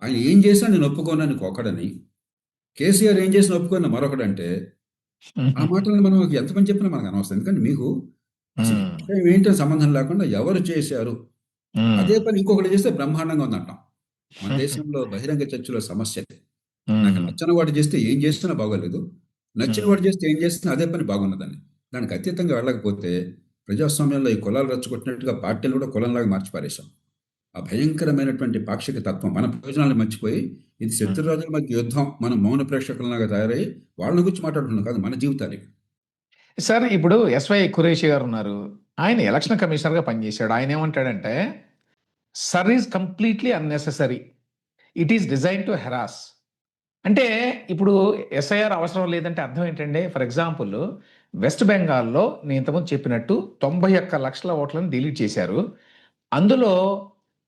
ఆయన ఏం చేసినా నేను ఒప్పుకోనని ఒకడని, కేసీఆర్ ఏం చేసినా ఒప్పుకున్న మరొకడంటే ఆ మాటలను మనం ఎంతమంది చెప్పినా మనకు అనవసరం. ఎందుకంటే మీకు అసలు హ్మ్. విషయం ఏంటో సంబంధం లేకుండా ఎవరు చేశారు? హ్మ్. అదే పని ఇంకొకడు చేస్తే బ్రహ్మాండంగా ఉందంటాం. మన దేశంలో బహిరంగ చర్చలో సమస్య అది. నాకు హ్మ్. నచ్చని వాడు చేస్తే ఏం చేసినా బాగోలేదు. నచ్చిన హ్మ్. వాడు చేస్తే ఏం చేసినా అదే పని బాగున్నదని. దానికి అతీతంగా వెళ్ళకపోతే ప్రజాస్వామ్యంలో ఈ కులాలు రెచ్చగొట్టినట్టుగా పార్టీలు కూడా కులంలాగా మార్చి పారేశాం. ఆ భయంకరమైనటువంటి పాక్షిక తత్వం మన ప్రయోజనాలను మర్చిపోయి ఇది హ్మ్. శత్రురాజుల మధ్య యుద్ధం. మనం మౌన ప్రేక్షకులలాగా తయారై వాళ్ళ గురించి మాట్లాడుతున్నాం కాదు మన జీవితాలు ఇవి. సార్ ఇప్పుడు ఎస్వై ఖురేషి గారు ఉన్నారు. ఆయన ఎలక్షన్ కమిషనర్‌గా పనిచేశాడు. ఆయన ఏమంటాడంటే, "sir is completely unnecessary. It is designed to harass." అంటే ఇప్పుడు ఎస్ఐఆర్ అవసరం లేదంటే అర్థం ఏంటండి? ఫర్ ఎగ్జాంపుల్ వెస్ట్ బెంగాల్‌లో నేను ఇంతకుముందు చెప్పినట్టు 91,00,000 ఓట్లను డిలీట్ చేశారు. అందులో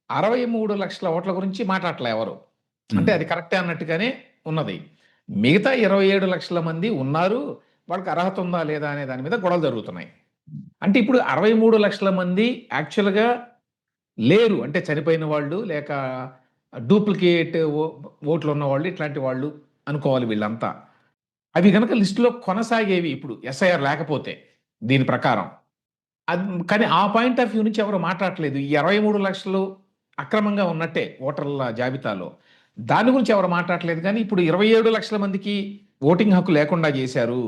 63,00,000 ఓట్ల గురించి మాట్లాడట్లే ఎవరు. అంటే ఉమ్. అది కరెక్టే అన్నట్టుగానే ఉన్నది. మిగతా 27,00,000 మంది ఉన్నారు. వాళ్ళకి అర్హత ఉందా లేదా అనే దాని మీద గొడవలు జరుగుతున్నాయి. అంటే ఇప్పుడు 63,00,000 మంది యాక్చువల్‌గా లేరు. అంటే చనిపోయిన వాళ్ళు లేక డూప్లికేట్ ఓట్లు ఉన్నవాళ్ళు ఇట్లాంటి వాళ్ళు అనుకోవాలి వీళ్ళంతా. అవి గనక లిస్ట్‌లో కొనసాగేవి ఇప్పుడు ఎస్ఐఆర్ లేకపోతే దీని ప్రకారం. కానీ ఆ పాయింట్ ఆఫ్ వ్యూ నుంచి ఎవరు మాట్లాడట్లేదు. ఈ 23,00,000 అక్రమంగా ఉన్నట్టే ఓటర్ల జాబితాలో. దాని గురించి ఎవరు మాట్లాడట్లేదు గానీ, ఇప్పుడు 27,00,000 మందికి ఓటింగ్ హక్కు లేకుండా జేశారు.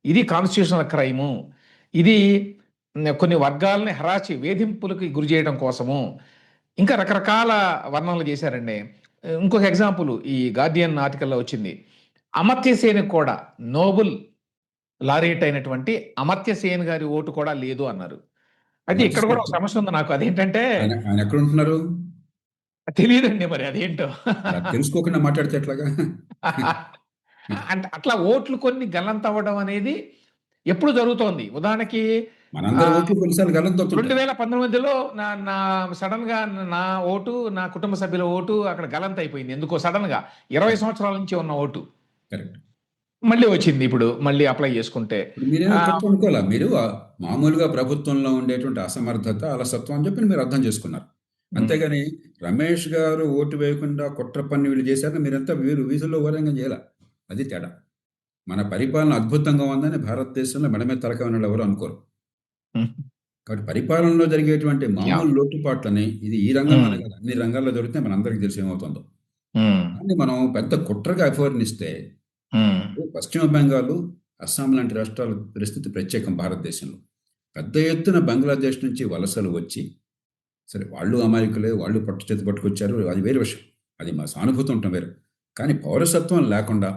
ఇది కాన్స్టిట్యూషనల్ క్రైము. ఇది కొన్ని వర్గాల్ని వేధింపులకి గురి జేయడం కోసము. ఇంకా రకరకాల వర్ణనలు జేశారండి. ఇంకొక ఎగ్జాంపుల్ ఈ గార్డియన్ ఆర్టికల్‌లో వచ్చింది. అమర్త్య సేన్‌కి కూడా నోబెల్ లారియట్ అయినటువంటి అమర్త్య సేన్ గారి ఓటు కూడా లేదు అన్నారు. అయితే ఇక్కడ అమర్త్య కూడా సేన్ ఒక సమస్య ఉంది నాకు. అదేంటంటే ఆయన ఆయన ఎక్కడ ఉంటున్నారు? తెలియదండి మరి అదేంటో. మరి అది తెలుసుకోకుండా మాట్లాడితే ఎట్లాగా? అంటే అట్లా ఓట్లు కొన్ని గల్లంతవ్వడం అనేది ఎప్పుడు జరుగుతోంది. ఉదాహరణకి మనందరి ఆహ్, ఓట్లు కొన్నిసార్లు గల్లంతవుతుంటాయి. 2019లో నా నా సడెన్‌గా నా ఓటు, నా కుటుంబ సభ్యుల ఓటు అక్కడ గల్లంతయిపోయింది. ఎందుకో సడెన్‌గా 20 కరెక్ట్. సంవత్సరాల నుంచి ఉన్న ఓటు. కరెక్ట్. మళ్ళీ వచ్చింది ఇప్పుడు. మళ్ళీ అప్లై చేసుకుంటే. ఇప్పుడు మీరేమో ఆహ్, తప్పు అనుకోలా. మీరు మామూలుగా ప్రభుత్వంలో ఉండేటువంటి అసమర్థత, అలసత్వం అని చెప్పి మీరు అర్థం చేసుకున్నారు. హ్మ్. అంతేగాని రమేష్ గారు ఓటు వేయకుండా కుట్ర పన్ని వీళ్ళు చేశారని మీరంతా వీధుల్లో ఊరంగం చేయలా. అది తేడా. మన పరిపాలన అద్భుతంగా ఉందని భారతదేశంలో మెడ మీద తలకాయ ఉన్నోళ్ళు ఎవరు అనుకోరు. హ్మ్. కాబట్టి పరిపాలనలో జరిగేటువంటి మామూలు యాహ్! లోటుపాట్లని ఇది ఈ రంగంలోనే హ్మ్. కాదు అన్ని రంగాల్లో జరిగితే మనందరికీ తెలిసి ఏమవుతుందో. హ్మ్. దాన్ని మనం పెద్ద కుట్రగా అభివర్ణిస్తే హ్మ్. పశ్చిమ బెంగాల్, అస్సాం లాంటి రాష్ట్రాల పరిస్థితి ప్రత్యేకం భారతదేశంలో. పెద్ద ఎత్తున బంగ్లాదేశ్ నుంచి వలసలు వచ్చి, సరే వాళ్ళు అమాయకులే, వాళ్ళు పట్టు చేతి పట్టుకొచ్చారు. అది వేరే విషయం. అది మా సానుభూతి ఉండటం వేరు. కానీ పౌరసత్వం లేకుండా,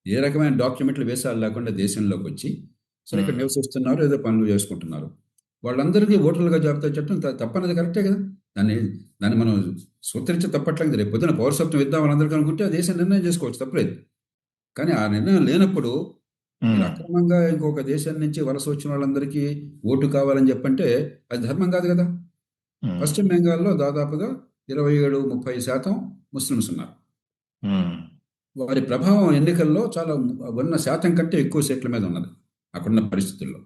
ఏ రకమైన డాక్యుమెంట్లు, వీసాలు లేకుండా దేశంలోకొచ్చి, సరే ఇక్కడ హ్మ్. నివసిస్తున్నారు, ఏదో పనులు చేసుకుంటున్నారు. వాళ్ళందరికీ ఓటర్లుగా జాబితా చేయటం తప్పన్నది కరెక్టే కదా! దాన్ని దాన్ని మనం సూత్రించి తప్పట్లేదు. రేపు పొద్దున పౌరసత్వం ఇద్దాం వాళ్ళందరికీ అనుకుంటే, ఆ దేశం నిర్ణయం చేసుకోవచ్చు తప్పులేదు. కానీ ఆ నిర్ణయం లేనప్పుడు మీరు హ్మ్. అక్రమంగా ఇంకొక దేశం నుంచి వలస వచ్చిన వాళ్ళందరికీ ఓటు కావాలని చెప్పంటే అది ధర్మం కాదు కదా! హ్మ్. పశ్చిమ బెంగాల్‌లో దాదాపుగా 27, 30% ముస్లిమ్స్ ఉన్నారు. హ్మ్. వారి ప్రభావం ఎన్నికల్లో చాలా ఉన్న శాతం కంటే ఎక్కువ సీట్ల మీద ఉన్నది. అక్కడున్న పరిస్థితుల్లో.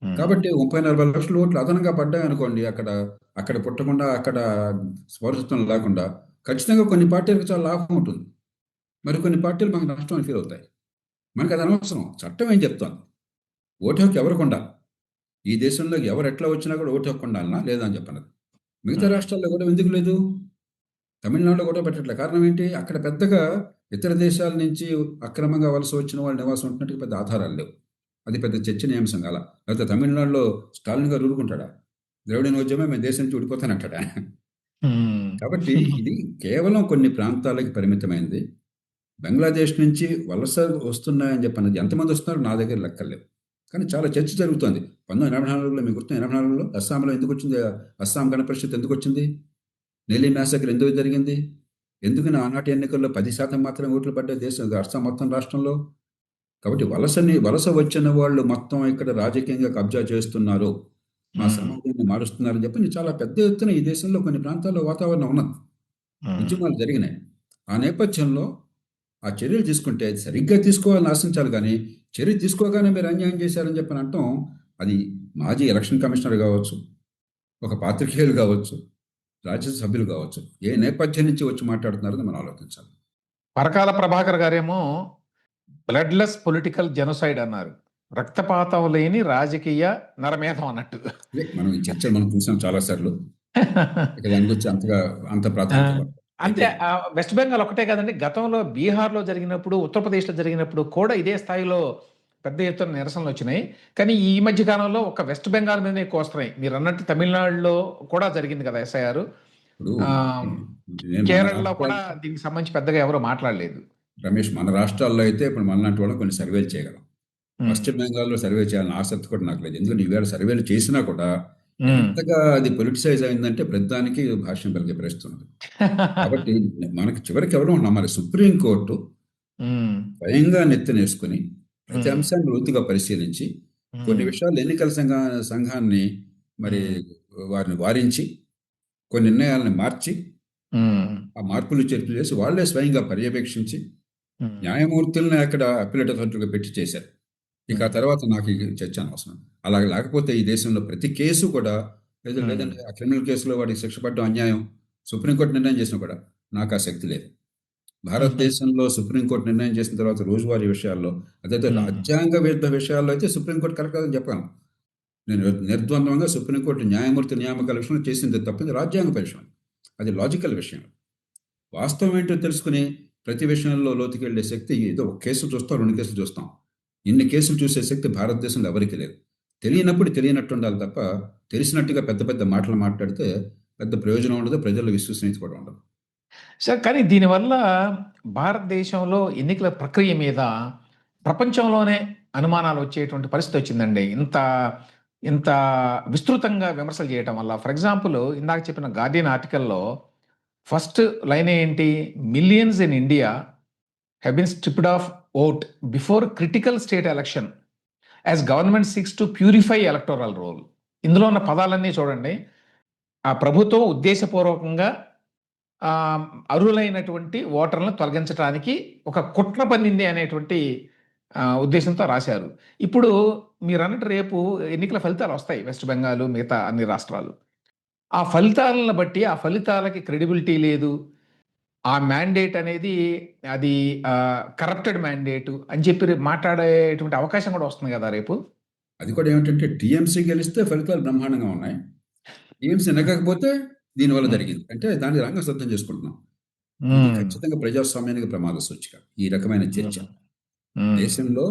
హ్మ్. కాబట్టి 30, 40 లక్షల ఓట్లు అదనంగా పడ్డాయనుకోండి అక్కడ, అక్కడ పుట్టకుండా అక్కడ పౌరసత్వం లేకుండా ఖచ్చితంగా కొన్ని పార్టీలకు చాలా లాభం ఉంటుంది. మరికొన్ని పార్టీలు మనకు నష్టం ఫీల్ అవుతాయి. మనకది అనవసరం. చట్టం ఏం చెప్తోంది? ఓటు హక్కు ఎవరికుండాలి? ఈ దేశంలో ఎవరు ఎట్లా వచ్చినా కూడా ఓటు హక్కు ఉండాలనా? లేదా అని చెప్పన్నది. మిగతా హ్మ్. రాష్ట్రాల్లో కూడా ఎందుకు లేదు? తమిళనాడులో కూడా పెట్టట్లే. కారణం ఏంటి? అక్కడ పెద్దగా ఇతర దేశాల నుంచి అక్రమంగా వలస వచ్చిన వాళ్ళు నివాసం ఉంటున్నట్టుగా పెద్ద ఆధారాలు లేవు. అది పెద్ద చర్చనీయాంశం కాల. లేకపోతే తమిళనాడులో స్టాలిన్ గారు ఊరుకుంటాడా? ద్రవిడియనోద్యమే మేము దేశం నుంచి విడిపోతానంటాడా? హ్మ్. కాబట్టి ఇది కేవలం కొన్ని ప్రాంతాలకి పరిమితమైంది. బంగ్లాదేశ్ నుంచి వలస వస్తున్నాయని చెప్పన్నది ఎంతమంది వస్తున్నారో నా దగ్గర లెక్కలు లేవు. కానీ చాలా చర్చ జరుగుతోంది. 1984లో మీకు గుర్తుందా 84లో అస్సాంలో ఎందుకొచ్చింది? అస్సాం గణ పరిషత్ ఎందుకొచ్చింది? నెల్లీ మ్యాసకర్ ఎందుకు జరిగింది? ఎందుకని ఆనాటి ఎన్నికల్లో 10% మాత్రమే ఓట్లు పడ్డాయి దేశం అస్సాం మొత్తం రాష్ట్రంలో. కాబట్టి వలస వచ్చిన వాళ్ళు మొత్తం ఇక్కడ రాజకీయంగా కబ్జా చేస్తున్నారు. మా హ్మ్. సమాజాన్ని మారుస్తున్నారని చెప్పి చాలా పెద్ద ఎత్తున ఈ దేశంలో కొన్ని ప్రాంతాల్లో వాతావరణం ఉన్నది. హ్మ్. ఉద్యమాలు జరిగినాయి. ఆ నేపథ్యంలో ఆ చర్యలు తీసుకుంటే అది సరిగ్గా తీసుకోవాలని ఆశించాలి కానీ, చర్య తీసుకోగానే మీరు అన్యాయం చేశారని చెప్పని అనటం, అది మాజీ ఎలక్షన్ కమిషనర్ కావచ్చు, ఒక పాత్రికేయులు కావచ్చు, రాజ్యసభ సభ్యులు కావచ్చు. ఏ నేపథ్యం నుంచి వచ్చి మాట్లాడుతున్నారని మనం ఆలోచించాలి. పరకాల ప్రభాకర్ గారేమో బ్లడ్‌లెస్ పొలిటికల్ జెనోసైడ్ అన్నారు. రక్తపాతం లేని రాజకీయ నరమేధం అన్నట్టు. అదే మనం ఈ చర్చలు మనం చూసాం చాలా సార్లు. ఇక దాని గురించి అంత ఆ! ప్రాధాన్యత ఇవ్వను. అంతే అయితే వెస్ట్ బెంగాల్ ఒకటే కాదండి. గతంలో బీహార్‌లో జరిగినప్పుడు, ఉత్తరప్రదేశ్‌లో జరిగినప్పుడు కూడా ఇదే స్థాయిలో పెద్ద ఎత్తున నిరసనలొచ్చినాయి. కానీ ఈ మధ్య కాలంలో ఒక వెస్ట్ బెంగాల్ మీదనే ఎక్కువ వస్తున్నాయి. మీరన్నట్టు తమిళనాడులో కూడా జరిగింది కదా! ఎస్ఐఆర్. ఇప్పుడు ఆహ్, నేను మన కేరళలో కూడా రాష్ట్రాలు దీనికి సంబంధించి పెద్దగా ఎవరు మాట్లాడలేదు. రమేష్ మన రాష్ట్రాల్లో అయితే ఇప్పుడు మనలాంటి వాళ్ళం కొన్ని సర్వేలు చేయగలం. హ్మ్. పశ్చిమ బెంగాల్‌లో సర్వే చేయాలని ఆసక్తి కూడా నాకు లేదు. ఎందుకంటే ఈవేళ సర్వేలు చేసినా కూడా హ్మ్. ఎంతగా అది పొలిటిసైజ్ అయిందంటే ప్రతిదానికి భాష్యం పలికే పరిస్థితి ఉన్నది. కాబట్టి మనకి చివరికి ఎవరు నమ్మాలి? సుప్రీం కోర్టు హ్మ్. స్వయంగా నెత్తినేసుకొని ప్రతి హ్మ్. అంశాన్ని లోతుగా పరిశీలించి కొన్ని హ్మ్. విషయాలు ఎన్నికల సంఘాన్ని మరి హ్మ్. వారిని వారించి కొన్ని నిర్ణయాలను మార్చి హ్మ్. ఆ మార్పులు చేర్పులు చేసి వాళ్ళే స్వయంగా పర్యవేక్షించి హ్మ్. న్యాయమూర్తుల్ని అక్కడ అప్పీలేట్ అథారిటీగా పెట్టి చేశారు. ఇక ఆ హ్మ్. తర్వాత నాకు ఈ చర్చ అనవసరం. అలా లేకపోతే ఈ దేశంలో ప్రతి కేసు కూడా హ్మ్. లేదంటే ఆ క్రిమినల్ కేసులో వాడికి శిక్ష పడడం అన్యాయం. సుప్రీంకోర్టు నిర్ణయం చేసినా కూడా నాకు ఆ శక్తి లేదు. హుహు. భారతదేశంలో సుప్రీంకోర్టు నిర్ణయం చేసిన తర్వాత రోజువారీ విషయాల్లో అదైతే హ్మ్. రాజ్యాంగ విరుద్ధ విషయాల్లో అయితే సుప్రీంకోర్టు కరెక్ట్ కాదని చెప్పగలను. నేను నిర్ద్వంద్వంగా సుప్రీంకోర్టు న్యాయమూర్తి నియామకాల విషయంలో చేసింది తప్పింది రాజ్యాంగ విషయం. అది లాజికల్ విషయం. వాస్తవం ఏంటో తెలుసుకుని ప్రతి విషయంలో లోతుకెళ్ళే శక్తి ఏదో ఒక కేసు చూస్తాం, 2 కేసులు చూస్తాం. ఇన్ని కేసులు చూసే శక్తి భారతదేశంలో ఎవరికీ లేదు. తెలియనప్పుడు తెలియనట్టు ఉండాలి తప్ప, తెలిసినట్టుగా పెద్ద పెద్ద మాటలు మాట్లాడితే పెద్ద ప్రయోజనం ఉండదు. ప్రజల్లో విశ్వసనీయత కూడా ఉండదు. సార్ కానీ దీనివల్ల భారతదేశంలో ఎన్నికల ప్రక్రియ మీద ప్రపంచంలోనే అనుమానాలొచ్చేటువంటి పరిస్థితొచ్చిందండి. ఇంత ఇంత విస్తృతంగా విమర్శలు చేయటం వల్ల. ఫర్ ఎగ్జాంపుల్ ఇందాక చెప్పిన గార్డియన్ ఆర్టికల్‌లో ఫస్ట్ లైన్ ఏంటి? Millions in India have been stripped of vote before critical state election as government seeks to purify electoral roll. ఇందులో ఉన్న పదాలన్నీ చూడండి. ఆ ప్రభుత్వం ఉద్దేశపూర్వకంగా ఆ, అర్హులైనటువంటి ఓటర్లను తొలగించడానికి ఒక కుట్ర పన్నింది అనేటువంటి ఉద్దేశంతో రాశారు. ఇప్పుడు మీరు అన్నట్టు రేపు ఎన్నికల ఫలితాలు వస్తాయి వెస్ట్ బెంగాల్, మిగతా అన్ని రాష్ట్రాలు. ఆ ఫలితాలను బట్టి ఆ ఫలితాలకి క్రెడిబిలిటీ లేదు, ఆ మ్యాండేట్ అనేది అది కరప్టెడ్ మ్యాండేట్ అని చెప్పి రేపు మాట్లాడేటువంటి అవకాశం కూడా వస్తుంది కదా రేపు. అది కూడా ఏమిటంటే టీఎంసీ గెలిస్తే ఫలితాలు బ్రహ్మాండంగా ఉన్నాయి, టీఎంసీ నెగ్గకపోతే దీనివల్ల జరిగింది అంటే దాన్ని రంగం సిద్ధం చేసుకుంటున్నాం. ఇది ఖచ్చితంగా ప్రజాస్వామ్యానికి ప్రమాద సూచిక ఈ రకమైన చర్చ. దేశంలో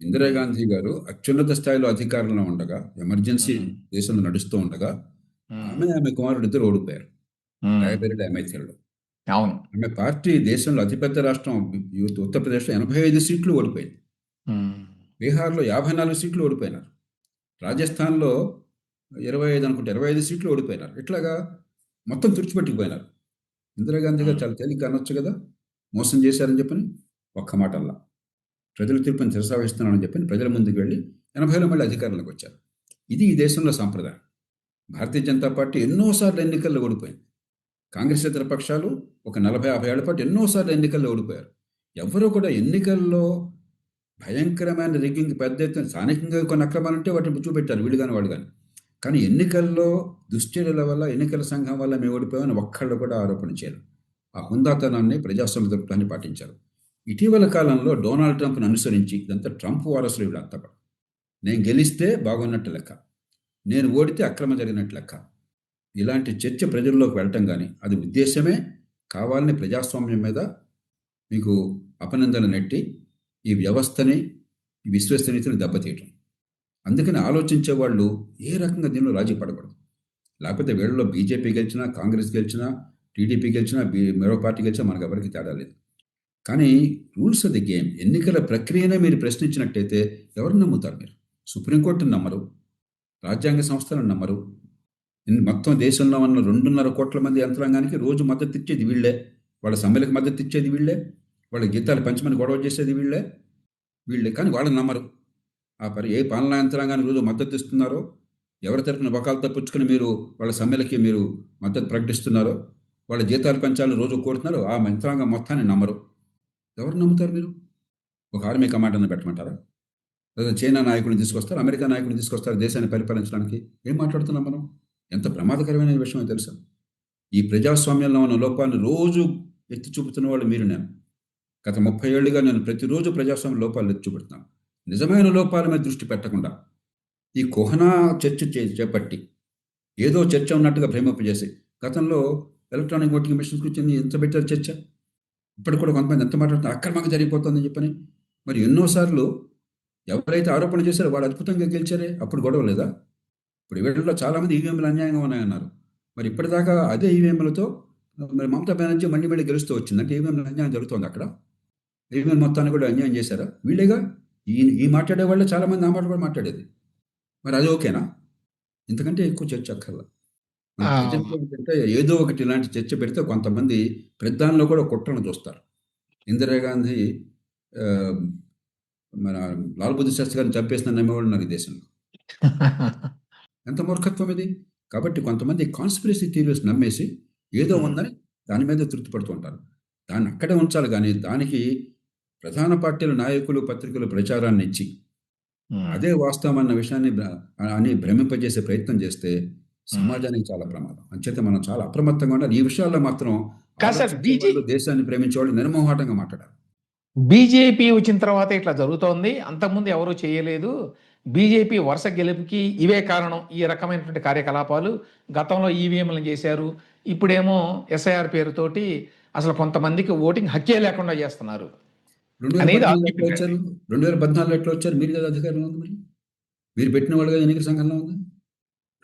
ఇందిరాగాంధీ గారు అత్యున్నత స్థాయిలో అధికారంలో ఉండగా, ఎమర్జెన్సీ దేశంలో నడుస్తూ ఉండగా ఆమె కుమారుడు ఇద్దరు ఓడిపోయారు రాయబరేలీ, అమేథీలో. అవును. ఆమె పార్టీ దేశంలో అతిపెద్ద రాష్ట్రం ఉత్తరప్రదేశ్లో 85 సీట్లు ఓడిపోయింది, బీహార్లో 54 సీట్లు ఓడిపోయినారు, రాజస్థాన్లో 25 అనుకుంటే 25 సీట్లు ఓడిపోయినారు. ఇట్లాగా మొత్తం తుడిచిపెట్టుకుపోయినారు. ఇందిరాగాంధీ గారు చాలా తేలిక అనొచ్చు కదా, మోసం చేశారని చెప్పని. ఒక్క మాట అలా ప్రజల తీర్పుని శిరసావహిస్తున్నానని చెప్పని ప్రజల ముందుకు వెళ్ళి 80లో మళ్ళీ అధికారంలోకి వచ్చారు. ఇది ఈ దేశంలో సాంప్రదాయం. భారతీయ జనతా పార్టీ ఎన్నోసార్లు ఎన్నికల్లో ఓడిపోయింది. కాంగ్రెస్ ఇతర పక్షాలు ఒక 40-50 ఏళ్ల పాటు ఎన్నోసార్లు ఎన్నికల్లో ఓడిపోయారు. ఎవరూ కూడా ఎన్నికల్లో భయంకరమైన రిగ్గింగ్, పెద్ద ఎత్తున స్థానికంగా కొన్ని అక్రమాలు ఉంటే వాటిని చూపెట్టారు వీళ్ళు కానీ వాళ్ళు కానీ. కానీ ఎన్నికల్లో దుశ్చర్యల వల్ల, ఎన్నికల సంఘం వల్ల మేము ఓడిపోయామని ఒక్కళ్ళు కూడా ఆరోపణ చేయరు. ఆ హుందాతనాన్ని, ప్రజాస్వామ్య దృక్పథాన్ని పాటించారు. ఇటీవల కాలంలో డొనాల్డ్ ట్రంప్ను అనుసరించి, ఇదంతా ట్రంప్ వారసులు వీళ్ళంతా కూడా, నేను గెలిస్తే బాగున్నట్టు లెక్క, నేను ఓడితే అక్రమం జరిగినట్టు లెక్క, ఇలాంటి చర్చ ప్రజల్లోకి వెళ్ళటం కానీ, అది ఉద్దేశమే కావాలని ప్రజాస్వామ్యం మీద మీకు అపనిందలు నెట్టి ఈ వ్యవస్థని, ఈ విశ్వసనీయతని దెబ్బతీయటం. అందుకని ఆలోచించే వాళ్ళు ఏ రకంగా దీనిలో రాజీ పడకూడదు. లేకపోతే వీళ్ళలో బీజేపీ గెలిచినా, కాంగ్రెస్ గెలిచినా, టీడీపీ గెలిచినా, మరో పార్టీ గెలిచినా మనకు ఎవరికి తేడా లేదు. కానీ రూల్స్ ఆఫ్ ది గేమ్, ఎన్నికల ప్రక్రియనే మీరు ప్రశ్నించినట్టయితే ఎవరు నమ్ముతారు? మీరు సుప్రీంకోర్టును నమ్మరు, రాజ్యాంగ సంస్థలను నమ్మరు. మొత్తం దేశంలో ఉన్న 2.5 కోట్ల మంది యంత్రాంగానికి రోజు మద్దతు ఇచ్చేది వీళ్ళే, వాళ్ళ సమ్మెలకు మద్దతు ఇచ్చేది వీళ్ళే, వాళ్ళ గీతాలు పంచమని గొడవ చేసేది వీళ్ళే. కానీ వాళ్ళని నమ్మరు. ఏ పాలనా యంత్రాంగానికి రోజు మద్దతు ఇస్తున్నారో, ఎవరి తరఫున వకాలు తప్పించుకుని మీరు వాళ్ళ సమ్మెలకి మీరు మద్దతు ప్రకటిస్తున్నారో, వాళ్ళ జీతాలు పెంచాలని రోజు కోరుతున్నారో ఆ యంత్రాంగం మొత్తాన్ని నమ్మరు. ఎవరు నమ్ముతారు మీరు? ఒక ఆర్మీ కమాండర్ని పెట్టమంటారా? లేదా చైనా నాయకుడిని తీసుకొస్తారు, అమెరికా నాయకుడిని తీసుకొస్తారు దేశాన్ని పరిపాలించడానికి? ఏం మాట్లాడుతున్నాం మనం? ఎంత ప్రమాదకరమైన విషయమో తెలుసా? ఈ ప్రజాస్వామ్యంలో ఉన్న లోపాలను రోజు ఎత్తి చూపుతున్న వాళ్ళు మీరు. నేను గత 30 ఏళ్ళుగా నేను ప్రతిరోజు ప్రజాస్వామ్య లోపాలు ఎత్తి చూపెడుతున్నాను. నిజమైన లోపాల మీద దృష్టి పెట్టకుండా ఈ కుహనా చర్చ చేపట్టి ఏదో చర్చ ఉన్నట్టుగా భ్రమింపజేసి, గతంలో ఎలక్ట్రానిక్ ఓటింగ్ మిషన్స్ గురించి ఎంత పెట్టారు చర్చ? ఇప్పటికి కూడా కొంతమంది ఎంత మాట్లాడుతున్నారు, అక్రమంగా జరిగిపోతుందని చెప్పని. మరి ఎన్నోసార్లు ఎవరైతే ఆరోపణ చేశారో వాళ్ళు అద్భుతంగా గెలిచారే, అప్పుడు గొడవ లేదా? ఇప్పుడు వీళ్ళలో చాలామంది ఈవీఎంలు అన్యాయంగా ఉన్నాయన్నారు. మరి ఇప్పటిదాకా అదే ఈవీఎంలతో మరి మమతా బెనర్జీ మళ్ళీ గెలుస్తూ వచ్చింది అంటే ఈవీఎంలు అన్యాయం జరుగుతుంది అక్కడ. ఈవీఎం మొత్తాన్ని కూడా అన్యాయం చేశారా? వీళ్ళేగా. ఈ మాట్లాడే వాళ్ళే చాలామంది ఆ మాట కూడా మాట్లాడేది. మరి అది ఓకేనా? ఇంతకంటే ఎక్కువ చర్చ అక్కర్లా. ఏంటంటే ఏదో ఒకటి ఇలాంటి చర్చ పెడితే కొంతమంది ప్రధానిలో కూడా కుట్రను చూస్తారు. ఇందిరాగాంధీ మన లాల్ బహదూర్ శాస్త్రి గారిని చంపేసిన నమ్మేవాళ్ళు ఉన్నారు ఈ దేశంలో. ఎంత మూర్ఖత్వం ఇది! కాబట్టి కొంతమంది కాన్స్పిరసీ థియరీస్ నమ్మేసి ఏదో ఉందని దాని మీద తృప్తి పడుతూ ఉంటారు. దాన్ని అక్కడే ఉంచాలి, కానీ దానికి ప్రధాన పార్టీల నాయకులు, పత్రికలు ప్రచారాన్ని ఇచ్చి అదే వాస్తవం అన్న విషయాన్ని అని భ్రమింపజేసే ప్రయత్నం చేస్తే సమాజానికి చాలా ప్రమాదం. అంచేత మనం చాలా అప్రమత్తంగా ఉండాలి. ఈ విషయాల్లో మాత్రం దేశాన్ని ప్రేమించే వాళ్ళు నిర్మోహాటంగా మాట్లాడాలి. బీజేపీ వచ్చిన తర్వాత ఇట్లా జరుగుతోంది, అంతకుముందు ఎవరూ చేయలేదు, బీజేపీ వరుస గెలుపుకి ఇవే కారణం, ఈ రకమైనటువంటి కార్యకలాపాలు. గతంలో ఈవీఎంలను చేశారు, ఇప్పుడేమో ఎస్ఐఆర్ పేరుతోటి అసలు కొంతమందికి ఓటింగ్ హక్కే లేకుండా చేస్తున్నారు. 2014 ఎట్లా వచ్చారు? మీరు కదా అధికారంలో ఉంది, మరి మీరు పెట్టిన వాళ్ళుగా ఎన్నికల సంఘంలో ఉంది.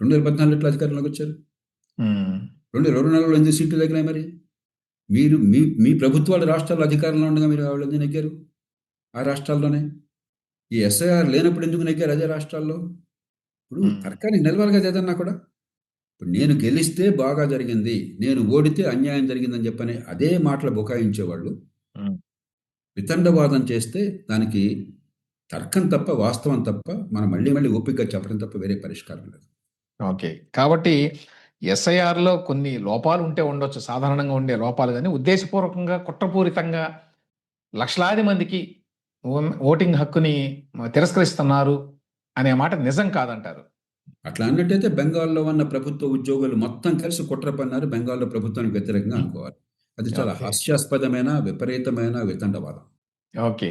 2014 ఎట్లా అధికారంలోకి వచ్చారు? 2024లో 8 సీట్లు తగ్గినాయి. మరి మీరు మీ ప్రభుత్వాలు రాష్ట్రాల్లో అధికారంలో ఉండగా మీరు వాళ్ళు ఎందుకు నెగ్గారు? ఆ రాష్ట్రాల్లోనే. ఈ ఎస్ఐఆర్ లేనప్పుడు ఎందుకు నెగ్గారు అదే రాష్ట్రాల్లో? ఇప్పుడు తర్కానికి నిలవాలి కదా ఏదన్నా కూడా. ఇప్పుడు నేను గెలిస్తే బాగా జరిగింది, నేను ఓడితే అన్యాయం జరిగిందని చెప్పని అదే మాటలు బుకాయించేవాళ్ళు ఉమ్. వితండవాదం చేస్తే దానికి తర్కం తప్ప వాస్తవం తప్ప మనం మళ్ళీ మళ్ళీ ఓపికగా చెప్పడం తప్ప వేరే పరిష్కారం లేదు. ఓకే. కాబట్టి ఎస్ఐఆర్‌లో కొన్ని లోపాలు ఉంటే ఉండొచ్చు. సాధారణంగా ఉండే లోపాలు గాని, ఉద్దేశపూర్వకంగా, కుట్రపూరితంగా లక్షలాది మందికి ఓటింగ్ హక్కుని తిరస్కరిస్తున్నారు అనే మాట నిజం కాదంటారు. అట్లా అన్నట్టయితే బెంగాల్లో ఉన్న ప్రభుత్వ ఉద్యోగులు మొత్తం కలిసి కుట్ర పన్నారు బెంగాల్లో ప్రభుత్వానికి వ్యతిరేకంగా అనుకోవాలి. అది చాలా ఓకే. హాస్యాస్పదమైన విపరీతమైన వితండవాదం. ఓకే.